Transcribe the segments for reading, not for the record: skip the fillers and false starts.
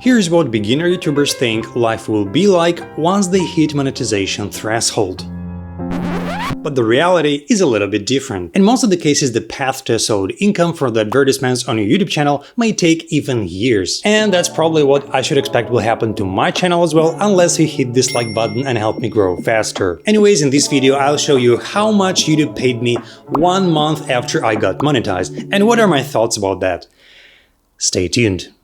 Here's what beginner YouTubers think life will be like once they hit monetization threshold. But the reality is a little bit different. In most of the cases, the path to a solid income from the advertisements on your YouTube channel may take even years. And that's probably what I should expect will happen to my channel as well, unless you hit this like button and help me grow faster. Anyways, in this video, I'll show you how much YouTube paid me 1 month after I got monetized, and what are my thoughts about that. Stay tuned.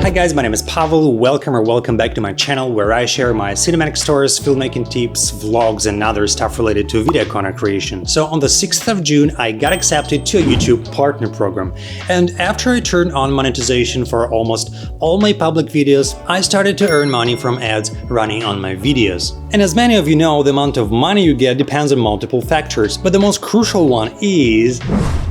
Hi guys, my name is Pavel, welcome back to my channel where I share my cinematic stories, filmmaking tips, vlogs and other stuff related to video content creation. So on the 6th of June I got accepted to a YouTube partner program, and after I turned on monetization for almost all my public videos, I started to earn money from ads running on my videos. And as many of you know, the amount of money you get depends on multiple factors, but the most crucial one is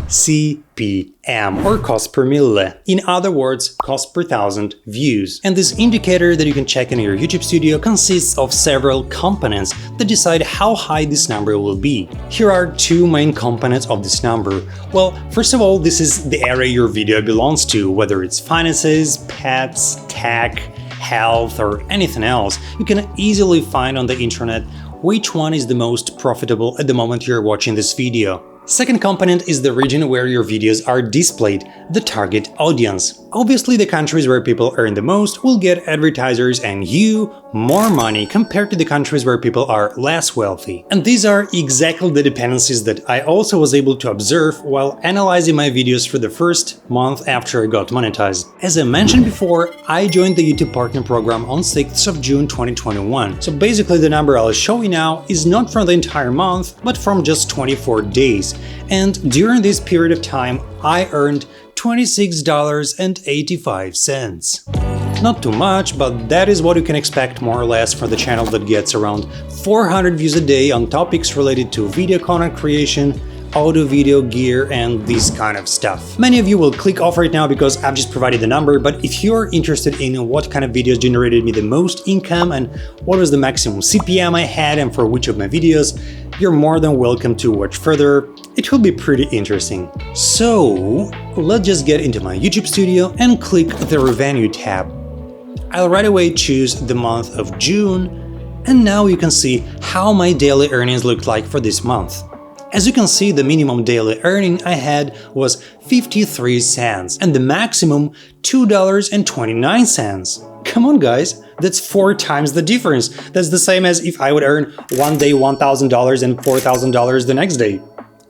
CPM, or cost per mille. In other words, cost per thousand views. And this indicator that you can check in your YouTube studio consists of several components that decide how high this number will be. Here are two main components of this number. Well, first of all, this is the area your video belongs to, whether it's finances, pets, tech, health, or anything else. You can easily find on the internet which one is the most profitable at the moment you're watching this video. Second component is the region where your videos are displayed, the target audience. Obviously, the countries where people earn the most will get advertisers and you more money compared to the countries where people are less wealthy. And these are exactly the dependencies that I also was able to observe while analyzing my videos for the first month after I got monetized. As I mentioned before, I joined the YouTube Partner Program on 6th of June 2021. So basically the number I'll show you now is not from the entire month, but from just 24 days. And during this period of time, I earned $26.85. Not too much, but that is what you can expect more or less for the channel that gets around 400 views a day on topics related to video content creation, audio-video gear, and this kind of stuff. Many of you will click off right now because I've just provided the number, but if you're interested in what kind of videos generated me the most income and what was the maximum CPM I had and for which of my videos, you're more than welcome to watch further. It will be pretty interesting. So, let's just get into my YouTube studio and click the Revenue tab. I'll right away choose the month of June, and now you can see how my daily earnings looked like for this month. As you can see, the minimum daily earning I had was 53 cents and the maximum $2.29. Come on guys, that's 4 times the difference. That's the same as if I would earn one day $1,000 and $4,000 the next day.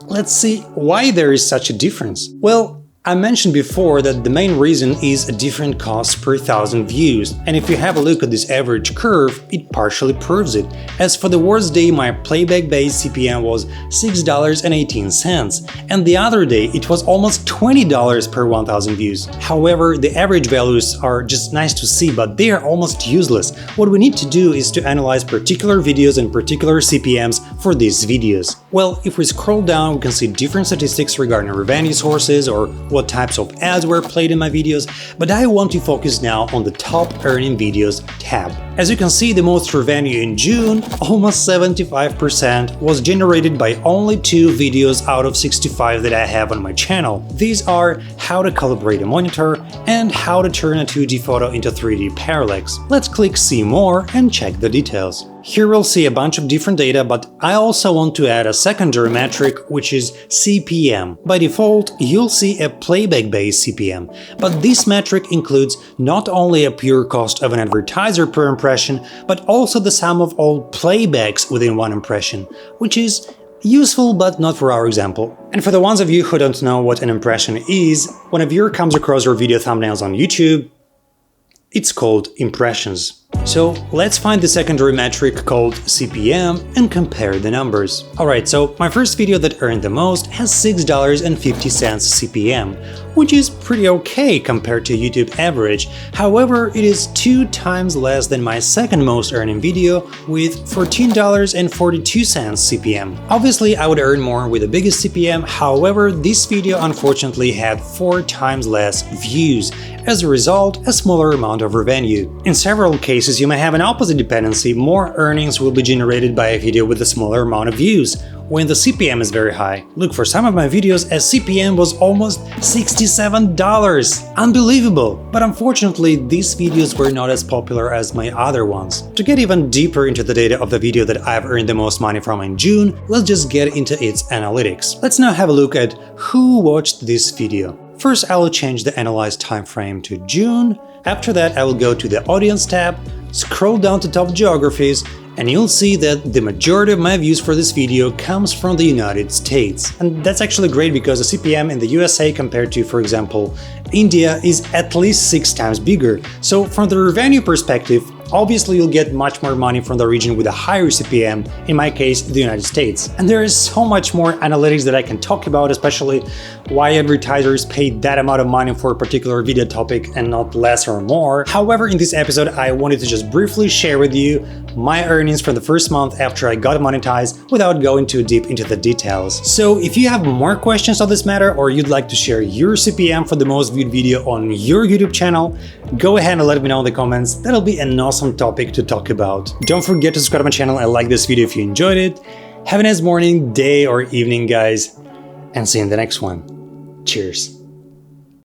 Let's see why there is such a difference. Well, I mentioned before that the main reason is a different cost per thousand views, and if you have a look at this average curve, it partially proves it. As for the worst day, my playback-based CPM was $6.18, and the other day it was almost $20 per 1,000 views. However, the average values are just nice to see, but they are almost useless. What we need to do is to analyze particular videos and particular CPMs for these videos. Well, if we scroll down, we can see different statistics regarding revenue sources or what types of ads were played in my videos, but I want to focus now on the top earning videos tab. As you can see, the most revenue in June, almost 75%, was generated by only 2 videos out of 65 that I have on my channel. These are how to calibrate a monitor and how to turn a 2D photo into 3D parallax. Let's click see more and check the details. Here we'll see a bunch of different data, but I also want to add a secondary metric, which is CPM. By default, you'll see a playback-based CPM, but this metric includes not only a pure cost of an advertiser per impression, but also the sum of all playbacks within one impression, which is useful but not for our example. And for the ones of you who don't know what an impression is, when a viewer comes across your video thumbnails on YouTube, it's called impressions. So let's find the secondary metric called CPM and compare the numbers. Alright, so my first video that earned the most has $6.50 CPM, which is pretty okay compared to YouTube average. However, it is 2 times less than my second most earning video with $14.42 CPM. Obviously, I would earn more with the biggest CPM, however, this video unfortunately had 4 times less views, as a result, a smaller amount of revenue. In several cases, you may have an opposite dependency. More earnings will be generated by a video with a smaller amount of views, when the CPM is very high. Look, for some of my videos, a CPM was almost $67. Unbelievable! But unfortunately, these videos were not as popular as my other ones. To get even deeper into the data of the video that I've earned the most money from in June, let's just get into its analytics. Let's now have a look at who watched this video. First, I will change the analyzed time frame to June. After that, I will go to the Audience tab, scroll down to Top Geographies, and you'll see that the majority of my views for this video comes from the United States. And that's actually great because the CPM in the USA compared to, for example, India is at least 6 times bigger. So from the revenue perspective, obviously you'll get much more money from the region with a higher CPM, in my case, the United States. And there is so much more analytics that I can talk about, especially why advertisers pay that amount of money for a particular video topic and not less or more. However, in this episode, I wanted to just briefly share with you my earnings for the first month after I got monetized without going too deep into the details. So if you have more questions on this matter or you'd like to share your CPM for the most viewed video on your YouTube channel, go ahead and let me know in the comments. That'll be an awesome topic to talk about. Don't forget to subscribe to my channel and like this video if you enjoyed it. Have a nice morning, day, or evening, guys, and see you in the next one. Cheers.